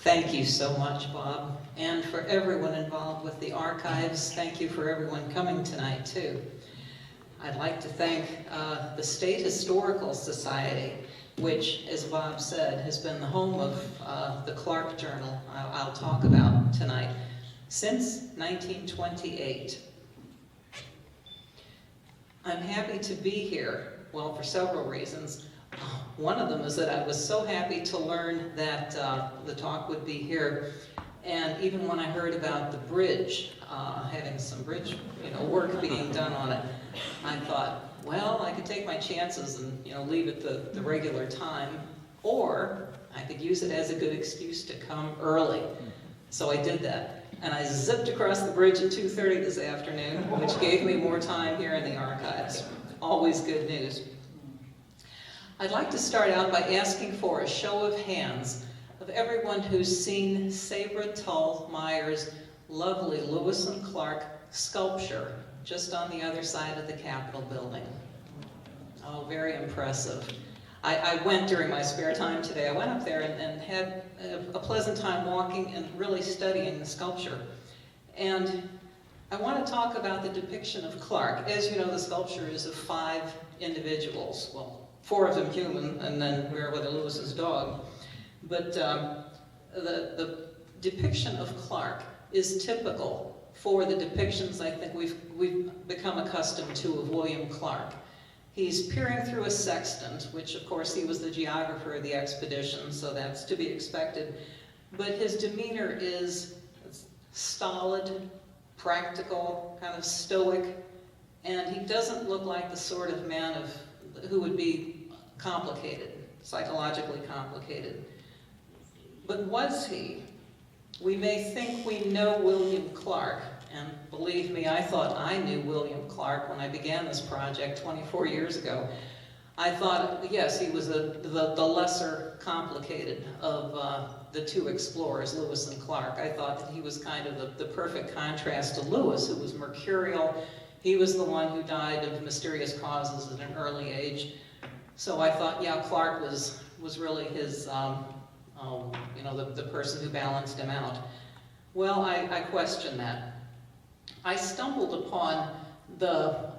Thank you so much, Bob. And for everyone involved with the archives, thank you for everyone coming tonight, too. I'd like to thank the State Historical Society, which, as Bob said, has been the home of the Clark Journal I'll talk about tonight since 1928. I'm happy to be here, well, for several reasons. One of them is that I was so happy to learn that the talk would be here, and even when I heard about the bridge, having some bridge work being done on it, I thought, well, I could take my chances and leave at the regular time, or I could use it as a good excuse to come early. So I did that, and I zipped across the bridge at 2:30 this afternoon, which gave me more time here in the archives. Always good news. I'd like to start out by asking for a show of hands of everyone who's seen Sabra Tull Meyer's lovely Lewis and Clark sculpture just on the other side of the Capitol building. Oh, very impressive. I went during my spare time today. I went up there and had a pleasant time walking and really studying the sculpture. And I want to talk about the depiction of Clark. As you know, the sculpture is of 5 individuals. Well, 4 of them human, and then Meriwether Lewis's dog. But the depiction of Clark is typical for the depictions I think we've become accustomed to of William Clark. He's peering through a sextant, which of course he was the geographer of the expedition, so that's to be expected. But his demeanor is stolid, practical, kind of stoic, and he doesn't look like the sort of man who would be complicated, psychologically complicated. But was he? We may think we know William Clark, and believe me, I thought I knew William Clark when I began this project 24 years ago. I thought, yes, he was the lesser complicated of the 2 explorers, Lewis and Clark. I thought that he was kind of the perfect contrast to Lewis, who was mercurial. He was the one who died of mysterious causes at an early age. So I thought, yeah, Clark was really his, the person who balanced him out. Well, I question that. I stumbled upon the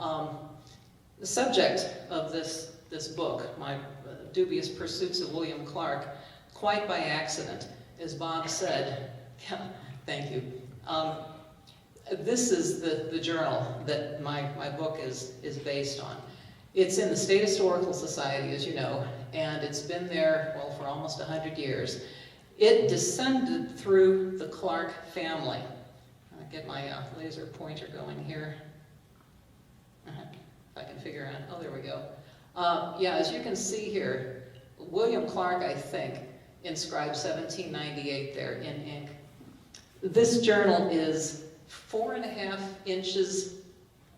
subject of this book, my Dubious Pursuits of William Clark, quite by accident. As Bob said, yeah, thank you. This is the journal that my book is based on. It's in the State Historical Society, as you know, and it's been there, well, for almost 100 years. It descended through the Clark family. I'll get my laser pointer going here. If I can figure out, oh, there we go. Yeah, as you can see here, William Clark, I think, inscribed 1798 there in ink. This journal is 4.5 inches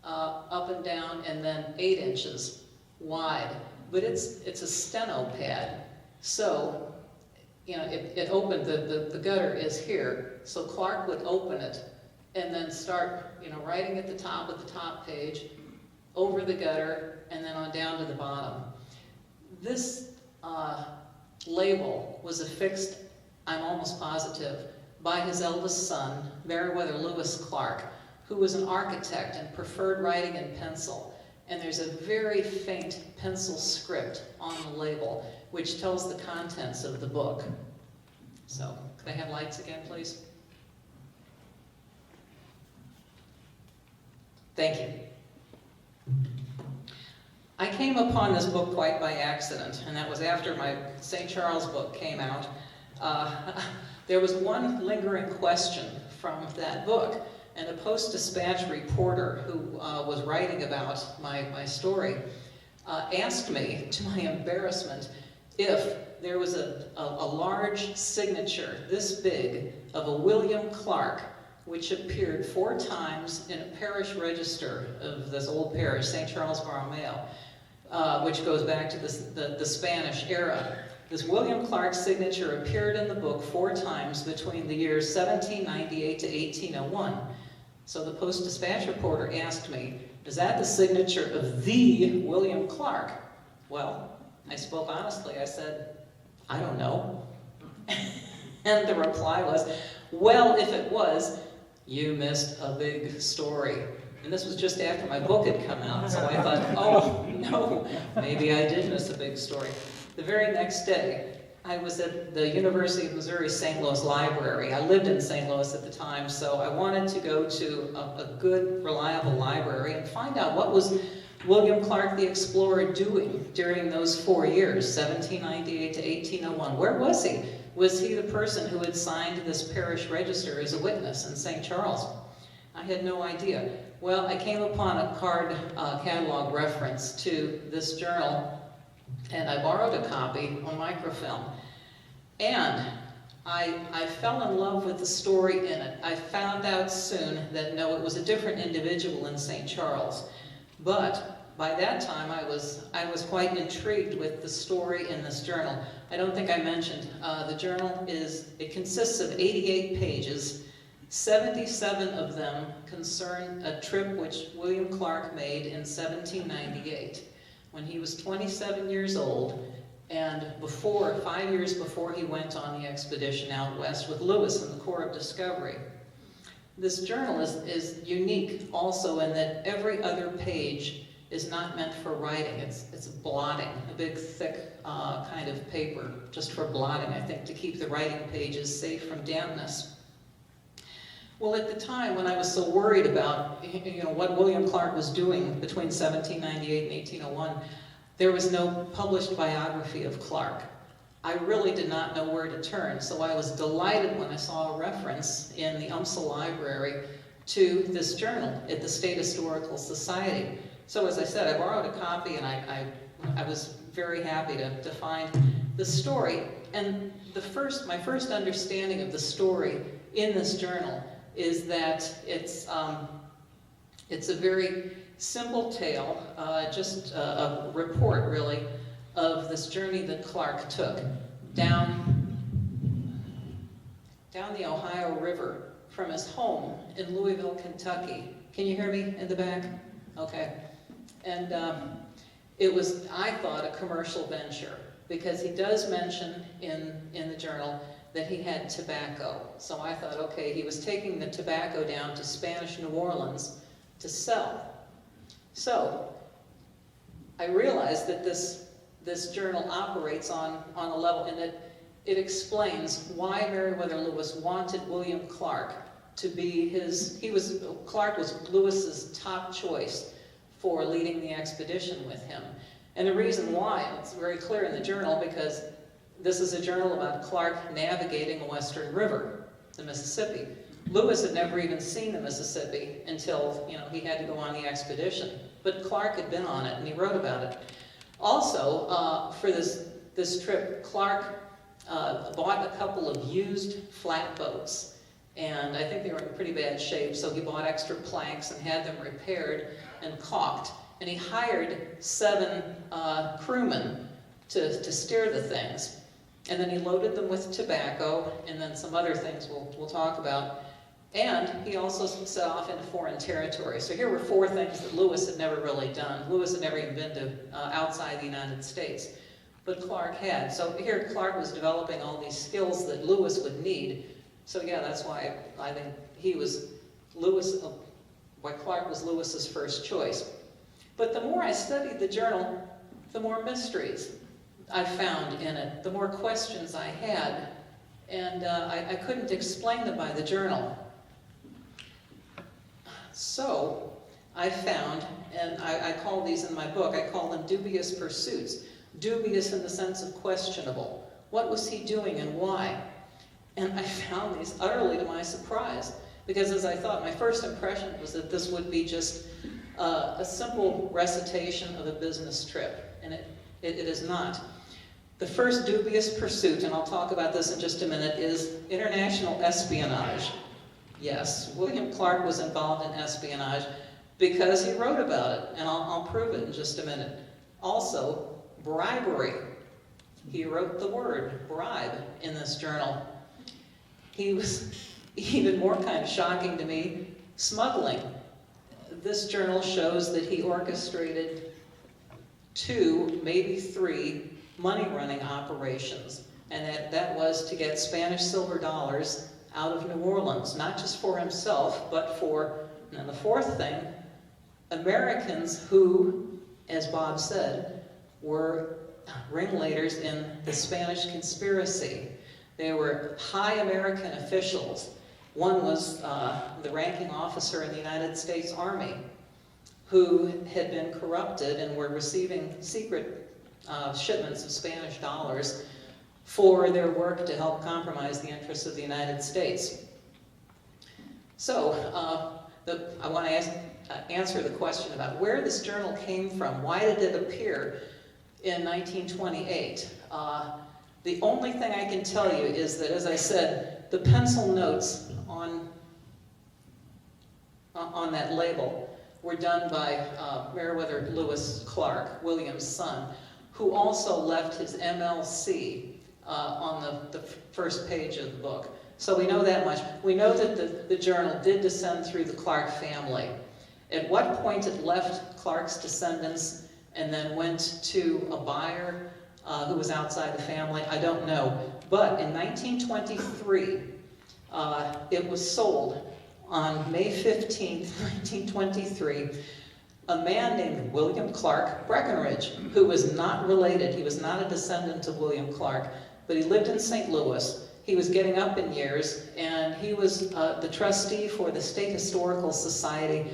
up and down, and then 8 inches wide. But it's a steno pad. So, it opened, the gutter is here. So Clark would open it and then start, writing at the top of the top page, over the gutter, and then on down to the bottom. This label was affixed, I'm almost positive, by his eldest son, Meriwether Lewis Clark, who was an architect and preferred writing in pencil. And there's a very faint pencil script on the label, which tells the contents of the book. So, could I have lights again, please? Thank you. I came upon this book quite by accident, and that was after my St. Charles book came out. There was one lingering question from that book, and a Post-Dispatch reporter who was writing about my story asked me, to my embarrassment, if there was a large signature this big of a William Clark, which appeared 4 times in a parish register of this old parish, St. Charles Borromeo, which goes back to the Spanish era. This William Clark signature appeared in the book 4 times between the years 1798 to 1801. So the Post-Dispatch reporter asked me, is that the signature of the William Clark? Well, I spoke honestly. I said, I don't know. And the reply was, well, if it was, you missed a big story. And this was just after my book had come out, so I thought, oh, no, maybe I did miss a big story. The very next day, I was at the University of Missouri St. Louis Library. I lived in St. Louis at the time, so I wanted to go to a good, reliable library and find out what was William Clark the Explorer doing during those 4 years, 1798 to 1801. Where was he? Was he the person who had signed this parish register as a witness in St. Charles? I had no idea. Well, I came upon a card catalog reference to this journal, and I borrowed a copy on microfilm. And I fell in love with the story in it. I found out soon that no, it was a different individual in St. Charles. But by that time, I was quite intrigued with the story in this journal. I don't think I mentioned, the journal it consists of 88 pages. 77 of them concern a trip which William Clark made in 1798 when he was 27 years old, and 5 years before he went on the expedition out west with Lewis in the Corps of Discovery. This journal is unique also in that every other page is not meant for writing. It's blotting, a big thick kind of paper just for blotting, I think, to keep the writing pages safe from dampness. Well, at the time when I was so worried about what William Clark was doing between 1798 and 1801, there was no published biography of Clark. I really did not know where to turn, so I was delighted when I saw a reference in the UMSL library to this journal at the State Historical Society. So as I said, I borrowed a copy, and I was very happy to find the story. And my first understanding of the story in this journal is that it's a very simple tale, just a report, really, of this journey that Clark took down the Ohio River from his home in Louisville, Kentucky. Can you hear me in the back? Okay. And it was, I thought, a commercial venture, because he does mention in the journal that he had tobacco. So I thought, okay, he was taking the tobacco down to Spanish New Orleans to sell. So I realized that this journal operates on a level, and it explains why Meriwether Lewis wanted William Clark to be Clark was Lewis's top choice for leading the expedition with him. And the reason why, it's very clear in the journal, because this is a journal about Clark navigating a western river, the Mississippi. Lewis had never even seen the Mississippi until he had to go on the expedition. But Clark had been on it, and he wrote about it. Also, for this trip, Clark bought a couple of used flatboats, and I think they were in pretty bad shape, so he bought extra planks and had them repaired and caulked. And he hired 7 crewmen to steer the things. And then he loaded them with tobacco, and then some other things we'll talk about. And he also set off into foreign territory. So here were 4 things that Lewis had never really done. Lewis had never even been to outside the United States, but Clark had. So here Clark was developing all these skills that Lewis would need. So yeah, that's why I think why Clark was Lewis's first choice. But the more I studied the journal, the more mysteries I found in it, the more questions I had, and I couldn't explain them by the journal. So I found, and I call these in my book, I call them dubious pursuits. Dubious in the sense of questionable. What was he doing and why? And I found these utterly to my surprise, because as I thought, my first impression was that this would be just a simple recitation of a business trip, and it is not. The first dubious pursuit, and I'll talk about this in just a minute, is international espionage. Yes, William Clark was involved in espionage because he wrote about it, and I'll prove it in just a minute. Also, bribery. He wrote the word bribe in this journal. He was even more kind of shocking to me, smuggling. This journal shows that he orchestrated 2, maybe 3 money-running operations and that was to get Spanish silver dollars out of New Orleans, not just for himself, but for, and the fourth thing, Americans who, as Bob said, were ringleaders in the Spanish conspiracy. They were high American officials. One was the ranking officer in the United States Army, who had been corrupted and were receiving secret shipments of Spanish dollars for their work to help compromise the interests of the United States. So, I want to answer the question about where this journal came from. Why did it appear in 1928? The only thing I can tell you is that, as I said, the pencil notes on that label were done by Meriwether Lewis Clark, William's son, who also left his MLC on the first page of the book. So we know that much. We know that the journal did descend through the Clark family. At what point it left Clark's descendants and then went to a buyer who was outside the family, I don't know. But in 1923, it was sold on May 15th, 1923. A man named William Clark Breckenridge, who was not related, he was not a descendant of William Clark, but he lived in St. Louis. He was getting up in years, and he was the trustee for the State Historical Society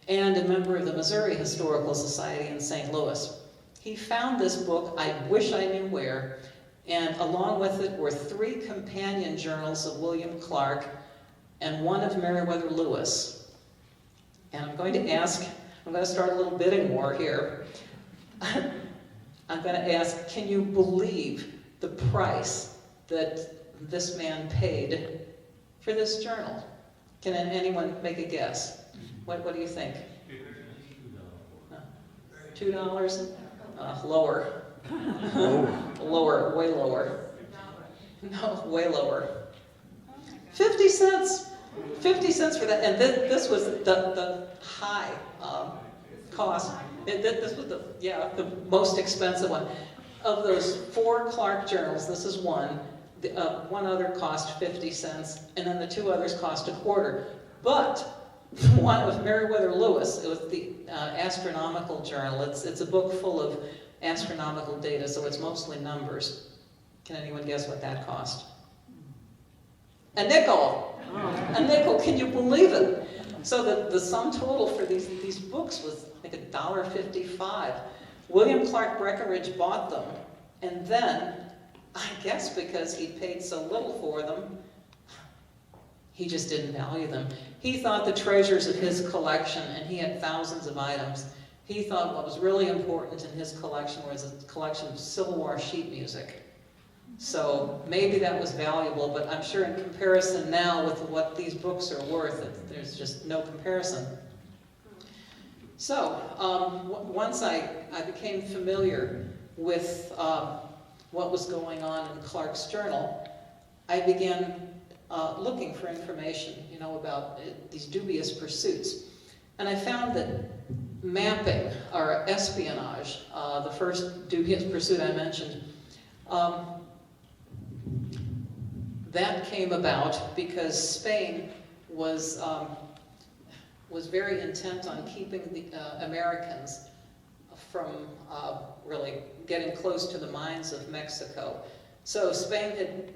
and a member of the Missouri Historical Society in St. Louis. He found this book, I wish I knew where, and along with it were 3 companion journals of William Clark and one of Meriwether Lewis. And I'm going to start a little bidding war here. I'm going to ask, can you believe the price that this man paid for this journal? Can anyone make a guess? What do you think? $2? Lower. Lower, way lower. No, way lower. 50 cents. 50 cents for that. And this was the high cost. This was the most expensive one. Of those 4 Clark journals, this is one. One other cost 50 cents, and then the 2 others cost a quarter. But one of Meriwether Lewis, it was the astronomical journal. It's a book full of astronomical data, so it's mostly numbers. Can anyone guess what that cost? A nickel. A nickel. Can you believe it? So the sum total for these books was, I think, $1.55. William Clark Breckenridge bought them, and then, I guess because he paid so little for them, he just didn't value them. He thought the treasures of his collection, and he had thousands of items, he thought what was really important in his collection was a collection of Civil War sheet music. So maybe that was valuable, but I'm sure in comparison now with what these books are worth, there's just no comparison. So once I became familiar with what was going on in Clark's journal, I began looking for information, about these dubious pursuits. And I found that mapping, or espionage, the first dubious pursuit I mentioned, that came about because Spain was very intent on keeping the Americans from really getting close to the mines of Mexico. So Spain had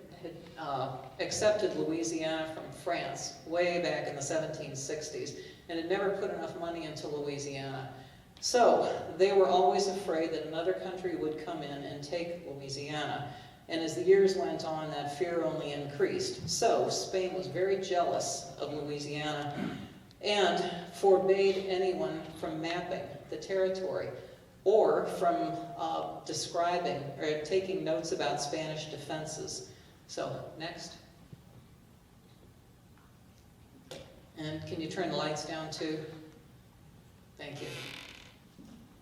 accepted Louisiana from France way back in the 1760s and had never put enough money into Louisiana. So they were always afraid that another country would come in and take Louisiana. And as the years went on, that fear only increased. So Spain was very jealous of Louisiana and forbade anyone from mapping the territory or from describing or taking notes about Spanish defenses. So, next. And can you turn the lights down too? Thank you.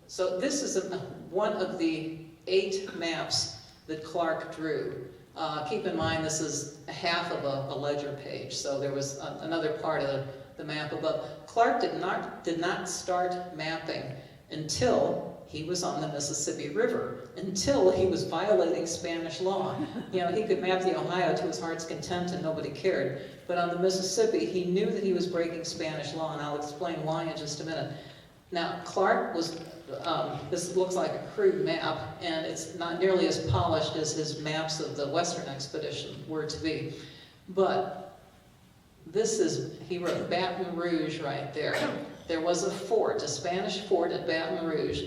So this is one of the 8 maps that Clark drew. Keep in mind this is half of a ledger page, so there was another part of the map above. Clark did not start mapping until he he was on the Mississippi River until he was violating Spanish law. You know, he could map the Ohio to his heart's content and nobody cared. But on the Mississippi, he knew that he was breaking Spanish law, and I'll explain why in just a minute. Now, Clark was, this looks like a crude map, and it's not nearly as polished as his maps of the Western expedition were to be. But this is, he wrote Baton Rouge right there. There was a fort, a Spanish fort at Baton Rouge,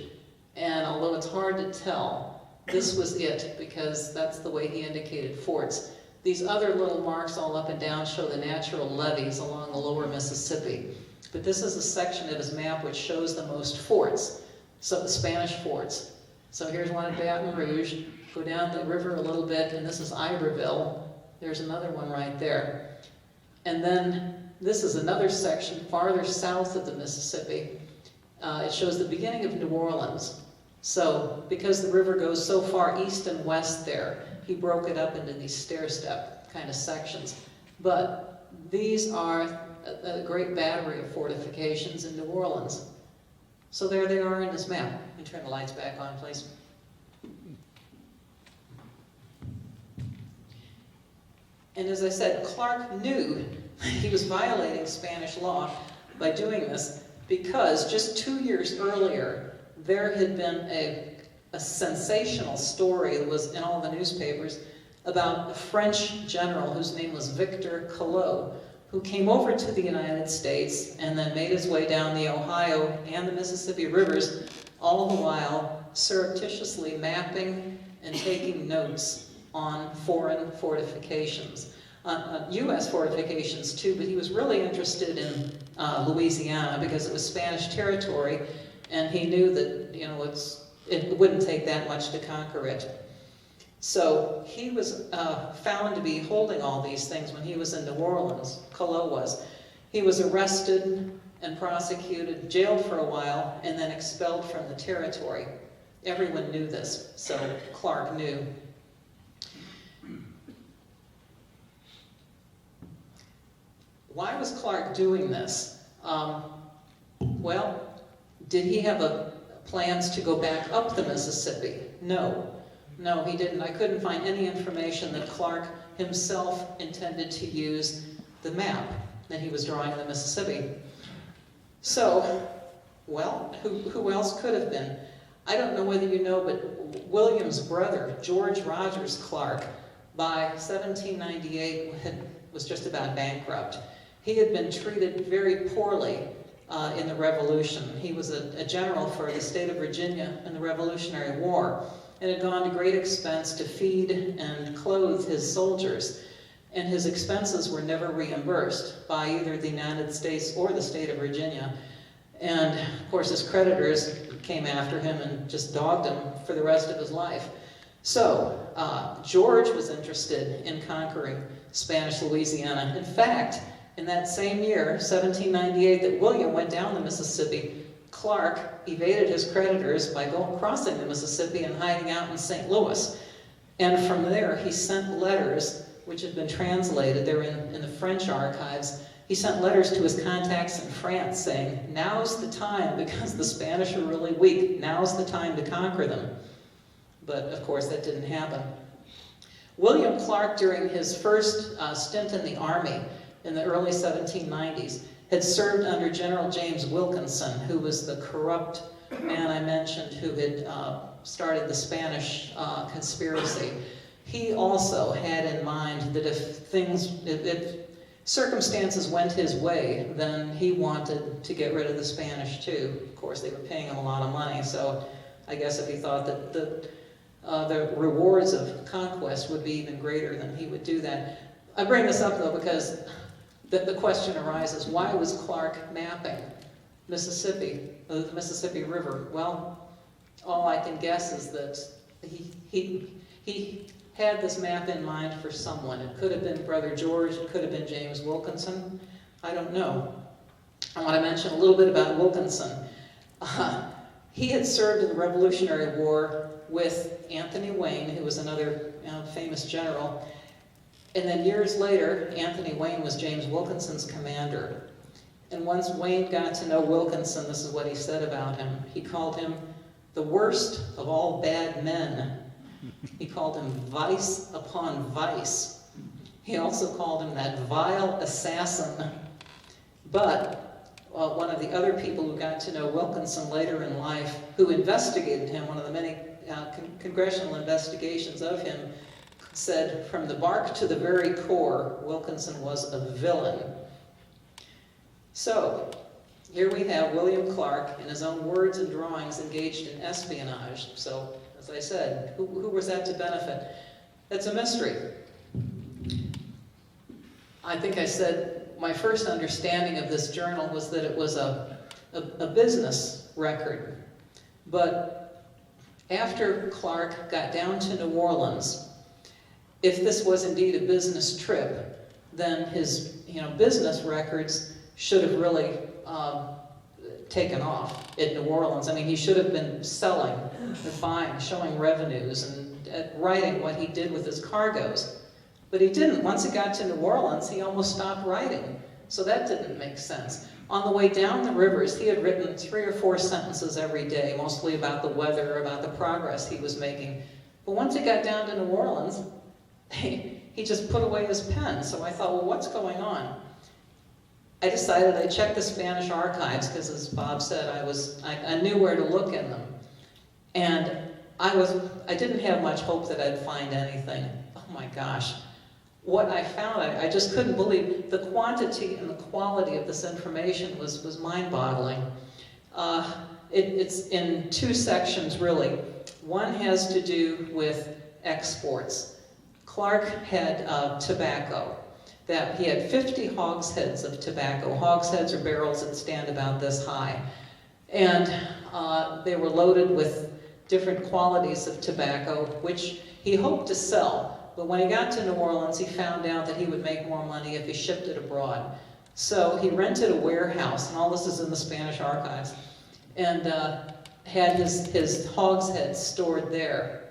and although it's hard to tell, this was it, because that's the way he indicated forts. These other little marks all up and down show the natural levees along the lower Mississippi. But this is a section of his map which shows the most forts, so the Spanish forts. So here's one at Baton Rouge. Go down the river a little bit, and this is Iberville. There's another one right there. And then this is another section farther south of the Mississippi. It shows the beginning of New Orleans. So because the river goes so far east and west there, he broke it up into these stair-step kind of sections. But these are a great battery of fortifications in New Orleans. So there they are in his map. Let me turn the lights back on, please. And as I said, Clark knew he was violating Spanish law by doing this because just 2 years earlier, there had been a sensational story that was in all the newspapers about a French general whose name was Victor Collot, who came over to the United States and then made his way down the Ohio and the Mississippi rivers, all the while surreptitiously mapping and taking notes on foreign fortifications. U.S. fortifications too, but he was really interested in Louisiana because it was Spanish territory, and he knew that, you know, it wouldn't take that much to conquer it. So he was found to be holding all these things when he was in New Orleans. Collot was. He was arrested and prosecuted, jailed for a while, and then expelled from the territory. Everyone knew this, so Clark knew. Why was Clark doing this? Well, did he have plans to go back up the Mississippi? No. No, he didn't. I couldn't find any information that Clark himself intended to use the map that he was drawing in the Mississippi. So, well, who else could have been? I don't know whether you know, but William's brother, George Rogers Clark, by 1798 was just about bankrupt. He had been treated very poorly in the Revolution. He was a general for the state of Virginia in the Revolutionary War, and had gone to great expense to feed and clothe his soldiers. And his expenses were never reimbursed by either the United States or the state of Virginia. And of course his creditors came after him and just dogged him for the rest of his life. So George was interested in conquering Spanish Louisiana. In fact, in that same year, 1798, that William went down the Mississippi, Clark evaded his creditors by crossing the Mississippi and hiding out in St. Louis. And from there, he sent letters, which had been translated. They're in the French archives. He sent letters to his contacts in France saying, now's the time, because the Spanish are really weak. Now's the time to conquer them. But, of course, that didn't happen. William Clark, during his first stint in the Army in the early 1790s, had served under General James Wilkinson, who was the corrupt man I mentioned who had started the Spanish conspiracy. He also had in mind that if circumstances went his way, then he wanted to get rid of the Spanish too. Of course, they were paying him a lot of money, so I guess if he thought that the rewards of conquest would be even greater, then he would do that. I bring this up though because the question arises, why was Clark mapping Mississippi, the Mississippi River? Well, all I can guess is that he had this map in mind for someone. It could have been Brother George, it could have been James Wilkinson. I don't know. I want to mention a little bit about Wilkinson. He had served in the Revolutionary War with Anthony Wayne, who was another famous general. And then years later, Anthony Wayne was James Wilkinson's commander. And once Wayne got to know Wilkinson, this is what he said about him. He called him the worst of all bad men. He called him vice upon vice. He also called him that vile assassin. But one of the other people who got to know Wilkinson later in life, who investigated him, one of the many congressional investigations of him, said, from the bark to the very core, Wilkinson was a villain. So, here we have William Clark, in his own words and drawings, engaged in espionage. So, as I said, who was that to benefit? That's a mystery. I think I said my first understanding of this journal was that it was a business record. But after Clark got down to New Orleans, if this was indeed a business trip, then his business records should have really taken off at New Orleans. I mean, he should have been selling, buying, showing revenues, and writing what he did with his cargoes. But he didn't. Once he got to New Orleans, he almost stopped writing. So that didn't make sense. On the way down the rivers, he had written 3 or 4 sentences every day, mostly about the weather, about the progress he was making. But once he got down to New Orleans, he just put away his pen. So I thought, well, what's going on? I decided I'd check the Spanish archives, because as Bob said, I knew where to look in them. And I didn't have much hope that I'd find anything. Oh my gosh. What I found, I just couldn't believe. The quantity and the quality of this information was mind-boggling. It's in 2 sections, really. One has to do with exports. Clark had tobacco. That he had 50 hogsheads of tobacco. Hogsheads are barrels that stand about this high. And they were loaded with different qualities of tobacco, which he hoped to sell. But when he got to New Orleans, he found out that he would make more money if he shipped it abroad. So he rented a warehouse, and all this is in the Spanish archives, and had his hogsheads stored there.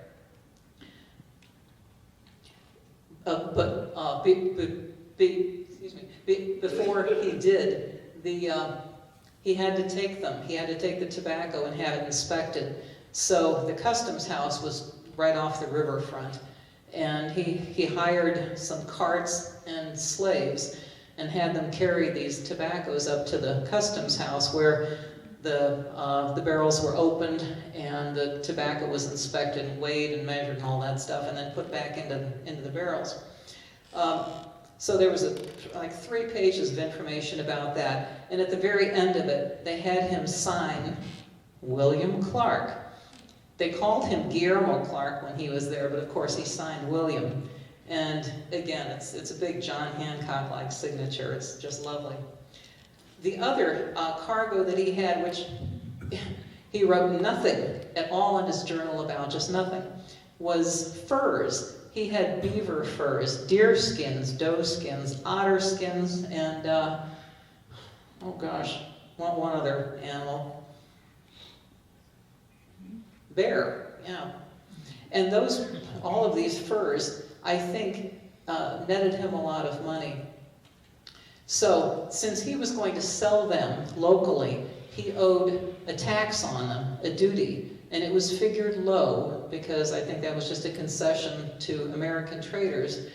Before he did, he had to take them. He had to take the tobacco and have it inspected. So the customs house was right off the riverfront, and he hired some carts and slaves and had them carry these tobaccos up to the customs house, where the barrels were opened and the tobacco was inspected and weighed and measured and all that stuff, and then put back into the barrels. So there was like 3 pages of information about that, and at the very end of it, they had him sign William Clark. They called him Guillermo Clark when he was there, but of course he signed William. And again, it's a big John Hancock-like signature. It's just lovely. The other cargo that he had, which he wrote nothing at all in his journal about, just nothing, was furs. He had beaver furs, deer skins, doe skins, otter skins, and, oh gosh, one other animal. Bear, yeah. And all of these furs, I think, netted him a lot of money. So, since he was going to sell them locally, he owed a tax on them, a duty. And it was figured low, because I think that was just a concession to American traders.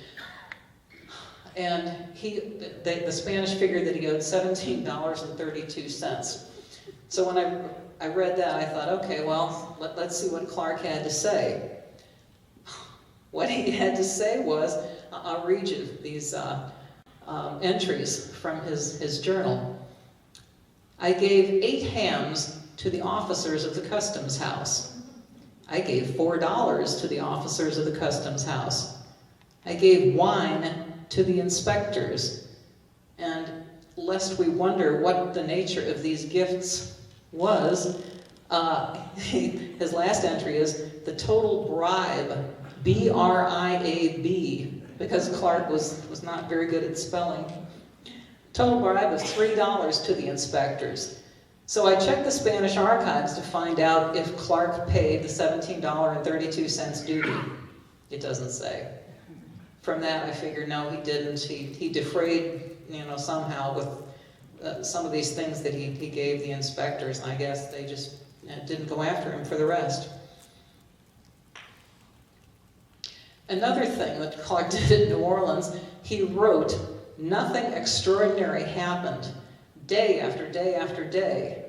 And the Spanish figured that he owed $17.32. So when I read that, I thought, okay, well, let's see what Clark had to say. What he had to say was, I'll read you these entries from his journal. I gave 8 hams to the officers of the customs house. I gave $4 to the officers of the customs house. I gave wine to the inspectors. And lest we wonder what the nature of these gifts was, his last entry is the total bribe, B-R-I-A-B, because Clark was not very good at spelling. Total bribe of $3 to the inspectors. So I checked the Spanish archives to find out if Clark paid the $17.32 duty. It doesn't say. From that, I figured, no, he didn't. He defrayed, somehow with some of these things that he gave the inspectors, and I guess they just didn't go after him for the rest. Another thing that Clark did in New Orleans, he wrote, "Nothing extraordinary happened," day after day after day.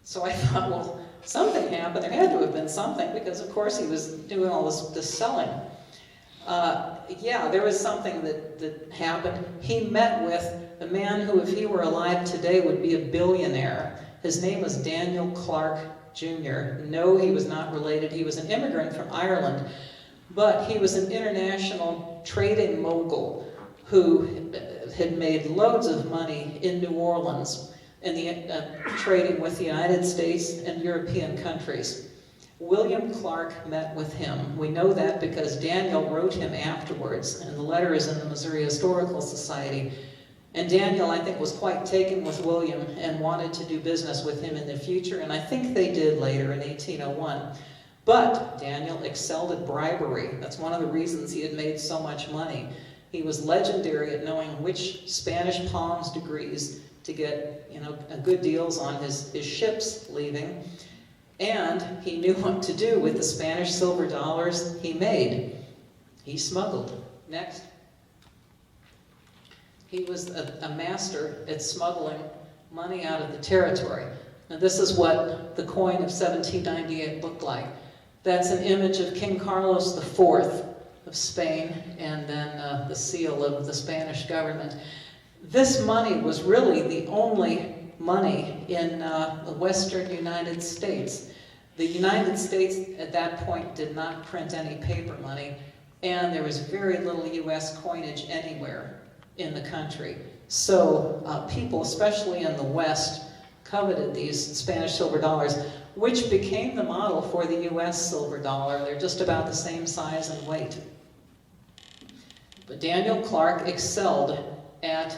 So I thought, well, something happened. There had to have been something, because of course he was doing all this selling. Yeah, there was something that happened. He met with a man who, if he were alive today, would be a billionaire. His name was Daniel Clark Jr. No, he was not related. He was an immigrant from Ireland, but he was an international trading mogul who had made loads of money in New Orleans in the trading with the United States and European countries. William Clark met with him. We know that because Daniel wrote him afterwards, and the letter is in the Missouri Historical Society. And Daniel, I think, was quite taken with William and wanted to do business with him in the future, and I think they did later in 1801. But Daniel excelled at bribery. That's one of the reasons he had made so much money. He was legendary at knowing which Spanish palms degrees to get, good deals on his ships leaving. And he knew what to do with the Spanish silver dollars he made. He smuggled. Next. He was a master at smuggling money out of the territory. Now this is what the coin of 1798 looked like. That's an image of King Carlos IV of Spain, and then the seal of the Spanish government. This money was really the only money in the western United States. The United States at that point did not print any paper money, and there was very little US coinage anywhere in the country. So people, especially in the West, coveted these Spanish silver dollars, which became the model for the US silver dollar. They're just about the same size and weight. But Daniel Clark excelled at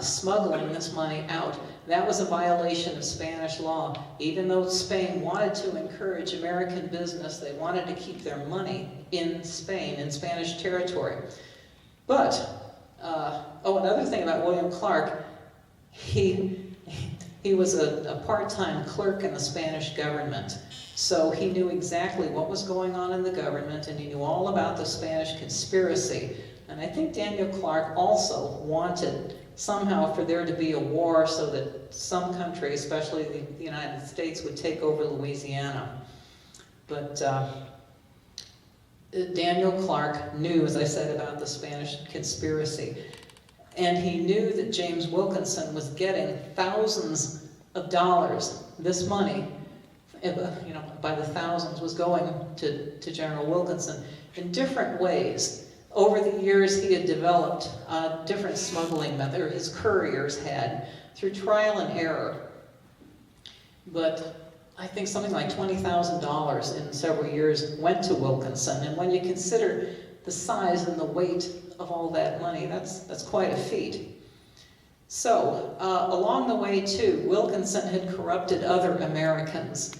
smuggling this money out. That was a violation of Spanish law. Even though Spain wanted to encourage American business, they wanted to keep their money in Spain, in Spanish territory. But, another thing about William Clark, he was a part-time clerk in the Spanish government. So he knew exactly what was going on in the government, and he knew all about the Spanish conspiracy. And I think Daniel Clark also wanted somehow for there to be a war so that some country, especially the United States, would take over Louisiana. But Daniel Clark knew, as I said, about the Spanish conspiracy. And he knew that James Wilkinson was getting thousands of dollars. This money, by the thousands, was going to General Wilkinson in different ways. Over the years, he had developed different smuggling methods, or his couriers had, through trial and error. But I think something like $20,000 in several years went to Wilkinson. And when you consider the size and the weight of all that money, that's quite a feat. So, along the way, too, Wilkinson had corrupted other Americans.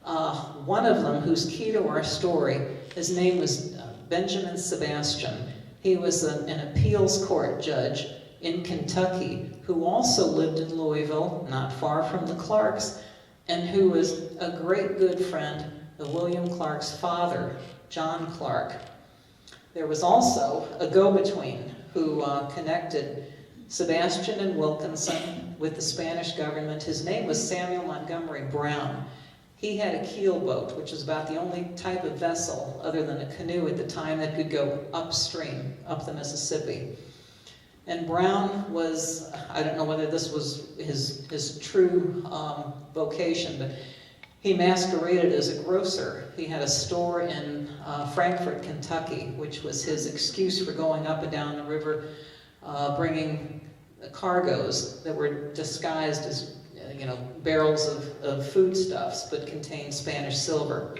One of them, who's key to our story, his name was Benjamin Sebastian. He was an appeals court judge in Kentucky who also lived in Louisville, not far from the Clarks, and who was a great good friend of William Clark's father, John Clark. There was also a go-between who connected Sebastian and Wilkinson with the Spanish government. His name was Samuel Montgomery Brown. He had a keelboat, which was about the only type of vessel, other than a canoe at the time, that could go upstream, up the Mississippi. And Brown was, I don't know whether this was his true vocation, but he masqueraded as a grocer. He had a store in Frankfort, Kentucky, which was his excuse for going up and down the river, bringing cargoes that were disguised as barrels of foodstuffs, but contained Spanish silver.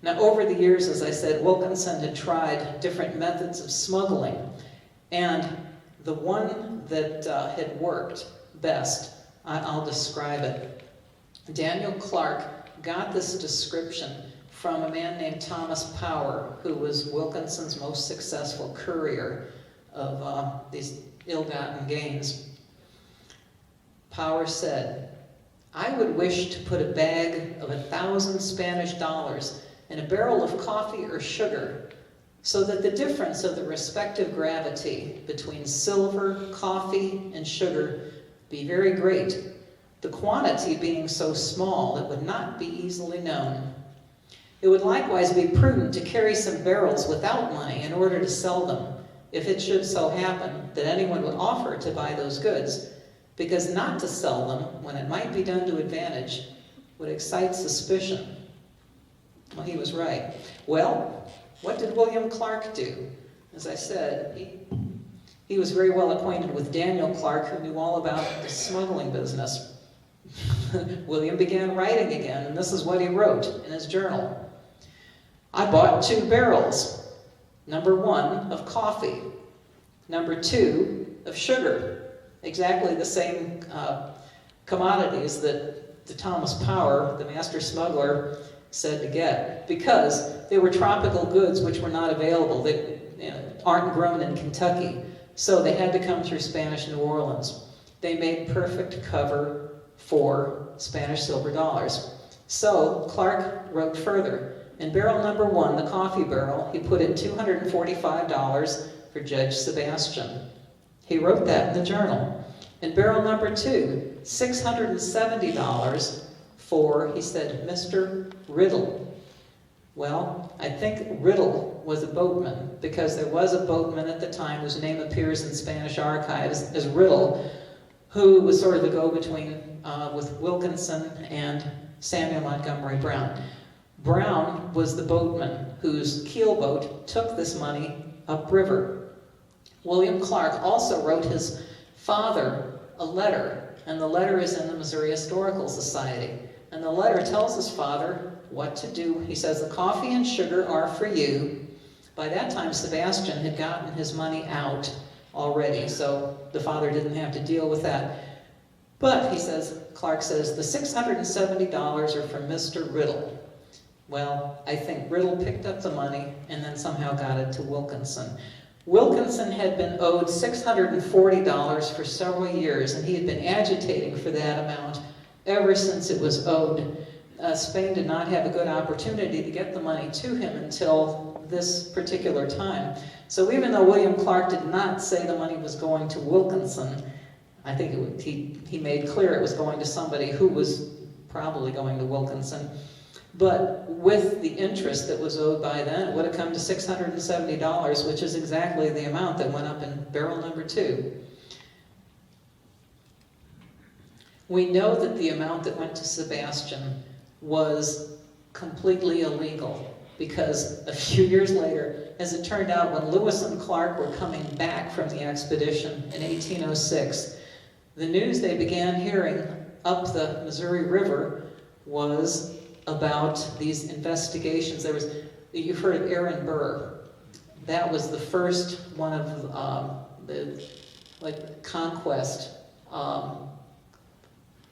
Now, over the years, as I said, Wilkinson had tried different methods of smuggling, and the one that had worked best, I'll describe it. Daniel Clark got this description from a man named Thomas Power, who was Wilkinson's most successful courier of these ill-gotten gains. Power said, I would wish to put a bag of 1,000 Spanish dollars in a barrel of coffee or sugar, so that the difference of the respective gravity between silver, coffee, and sugar be very great, the quantity being so small it would not be easily known. It would likewise be prudent to carry some barrels without money in order to sell them, if it should so happen that anyone would offer to buy those goods, because not to sell them, when it might be done to advantage, would excite suspicion. Well, he was right. Well, what did William Clark do? As I said, he was very well acquainted with Daniel Clark, who knew all about the smuggling business. William began writing again, and this is what he wrote in his journal. I bought 2 barrels, number 1 of coffee, number 2 of sugar, exactly the same commodities that the Thomas Power, the master smuggler, said to get, because they were tropical goods which were not available, they aren't grown in Kentucky, so they had to come through Spanish New Orleans. They made perfect cover for Spanish silver dollars. So Clark wrote further. In barrel number 1, the coffee barrel, he put in $245 for Judge Sebastian. He wrote that in the journal. In barrel number 2, $670 for, he said, Mr. Riddle. Well, I think Riddle was a boatman, because there was a boatman at the time whose name appears in Spanish archives as Riddle, who was sort of the go-between with Wilkinson and Samuel Montgomery Brown. Brown was the boatman whose keelboat took this money upriver. William Clark also wrote his father a letter, and the letter is in the Missouri Historical Society. And the letter tells his father what to do. He says, the coffee and sugar are for you. By that time, Sebastian had gotten his money out already, so the father didn't have to deal with that. But, he says, Clark says, the $670 are for Mr. Riddle. Well, I think Riddle picked up the money and then somehow got it to Wilkinson. Wilkinson had been owed $640 for several years, and he had been agitating for that amount ever since it was owed. Spain did not have a good opportunity to get the money to him until this particular time. So even though William Clark did not say the money was going to Wilkinson, I think he made clear it was going to somebody who was probably going to Wilkinson. But with the interest that was owed by then, it would have come to $670, which is exactly the amount that went up in barrel number 2. We know that the amount that went to Sebastian was completely illegal, because a few years later, as it turned out, when Lewis and Clark were coming back from the expedition in 1806, the news they began hearing up the Missouri River was about these investigations. You've heard of Aaron Burr. That was the first one of the conquest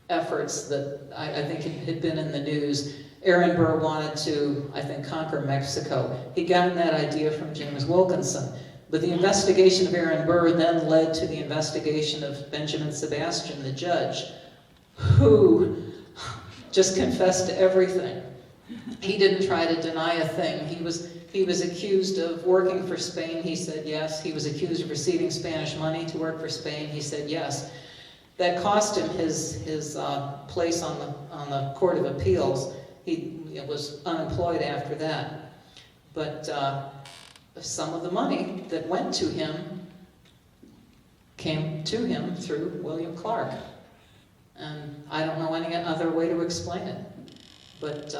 efforts that I think had been in the news. Aaron Burr wanted to, I think, conquer Mexico. He'd gotten that idea from James Wilkinson. But the investigation of Aaron Burr then led to the investigation of Benjamin Sebastian, the judge, who just confessed to everything. He didn't try to deny a thing. He was accused of working for Spain. He said yes. He was accused of receiving Spanish money to work for Spain. He said yes. That cost him his place on the Court of Appeals. He was unemployed after that. But some of the money that went to him came to him through William Clark. And I don't know any other way to explain it. But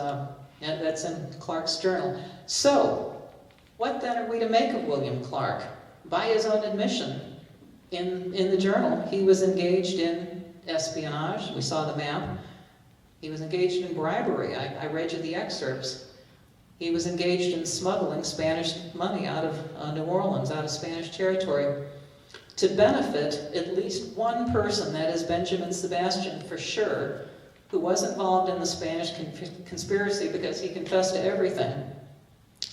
yeah, that's in Clark's journal. So, what then are we to make of William Clark? By his own admission, in the journal, he was engaged in espionage. We saw the map. He was engaged in bribery. I read you the excerpts. He was engaged in smuggling Spanish money out of New Orleans, out of Spanish territory, to benefit at least one person, that is Benjamin Sebastian for sure, who was involved in the Spanish conspiracy because he confessed to everything.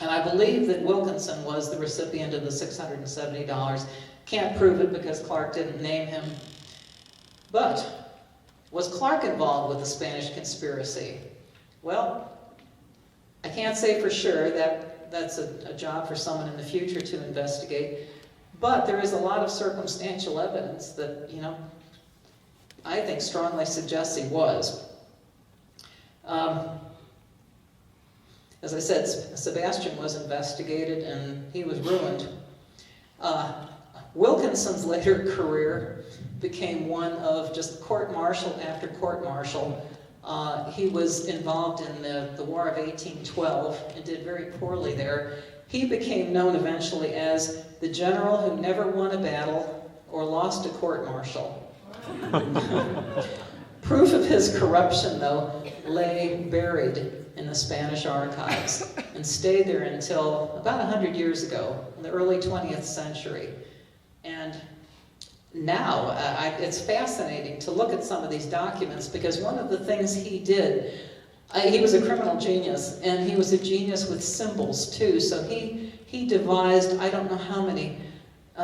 And I believe that Wilkinson was the recipient of the $670. Can't prove it because Clark didn't name him. But Was Clark involved with the Spanish conspiracy? Well, I can't say for sure. That's a job for someone in the future to investigate. But there is a lot of circumstantial evidence that, I think strongly suggests he was. As I said, Sebastian was investigated and he was ruined. Wilkinson's later career became one of just court-martial after court-martial. He was involved in the War of 1812 and did very poorly there. He became known eventually as the general who never won a battle or lost a court-martial. Proof of his corruption, though, lay buried in the Spanish archives and stayed there until about 100 years ago, in the early 20th century. And now, it's fascinating to look at some of these documents, because one of the things he did, he was a criminal genius, and he was a genius with symbols too. So he devised, I don't know how many,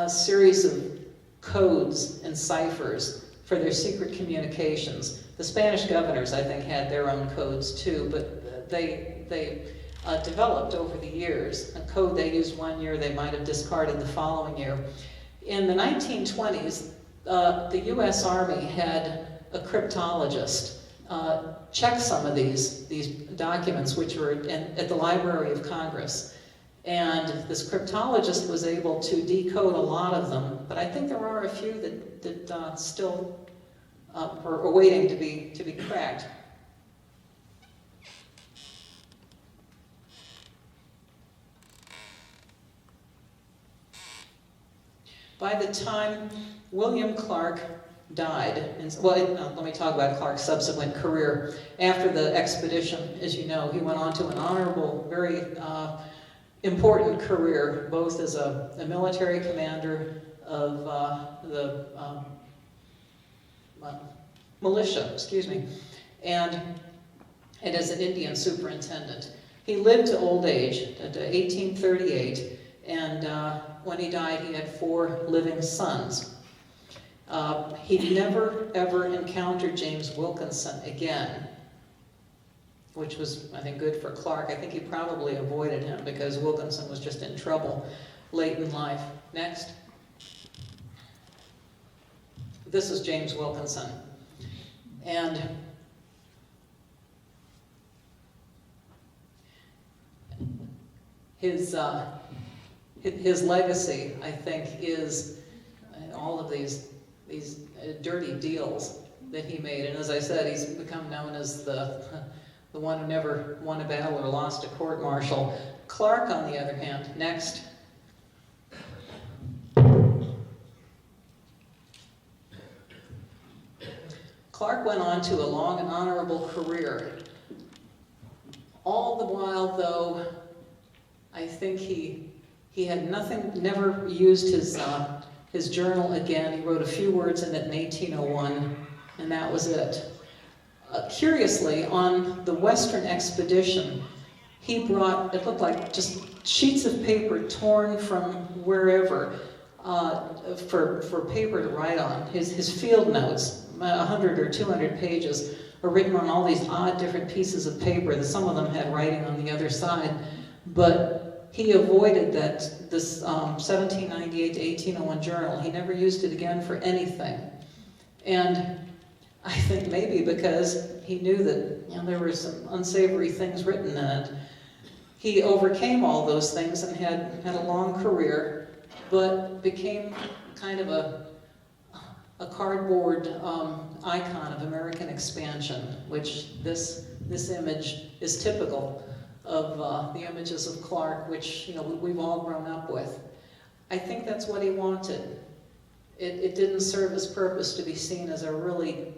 series of codes and ciphers for their secret communications. The Spanish governors, I think, had their own codes too, but they developed over the years. A code they used one year, they might have discarded the following year. In the 1920s, the U.S. Army had a cryptologist check some of these documents, which were at the Library of Congress. And this cryptologist was able to decode a lot of them, but I think there are a few that still are waiting to be cracked. By the time William Clark died, let me talk about Clark's subsequent career. After the expedition, as you know, he went on to an honorable, very important career, both as a military commander of the militia, and as an Indian superintendent. He lived to old age, to 1838, and when he died, he had 4 living sons. He never, ever encountered James Wilkinson again, which was, I think, good for Clark. I think he probably avoided him because Wilkinson was just in trouble late in life. Next. This is James Wilkinson. And his legacy, I think, is all of these dirty deals that he made. And as I said, he's become known as the one who never won a battle or lost a court-martial. Clark, on the other hand, next. Clark went on to a long and honorable career. All the while, though, I think he had never used his journal again. He wrote a few words in it in 1801, and that was it. Curiously, on the Western expedition, he brought, it looked like just sheets of paper torn from wherever for paper to write on. His field notes, 100 or 200 pages, are written on all these odd different pieces of paper that some of them had writing on the other side. But he avoided this 1798 to 1801 journal. He never used it again for anything. And I think maybe because he knew that there were some unsavory things written in it. He overcame all those things and had a long career, but became kind of a cardboard icon of American expansion, which this image is typical of the images of Clark, which we've all grown up with. I think that's what he wanted. It didn't serve his purpose to be seen as a really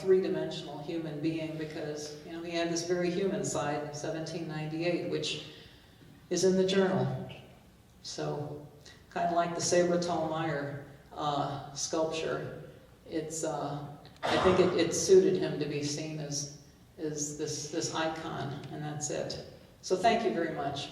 three-dimensional human being, because he had this very human side, 1798, which is in the journal. So, kind of like the Sabre-Tolmeyer sculpture, I think it suited him to be seen as this icon, and that's it. So thank you very much.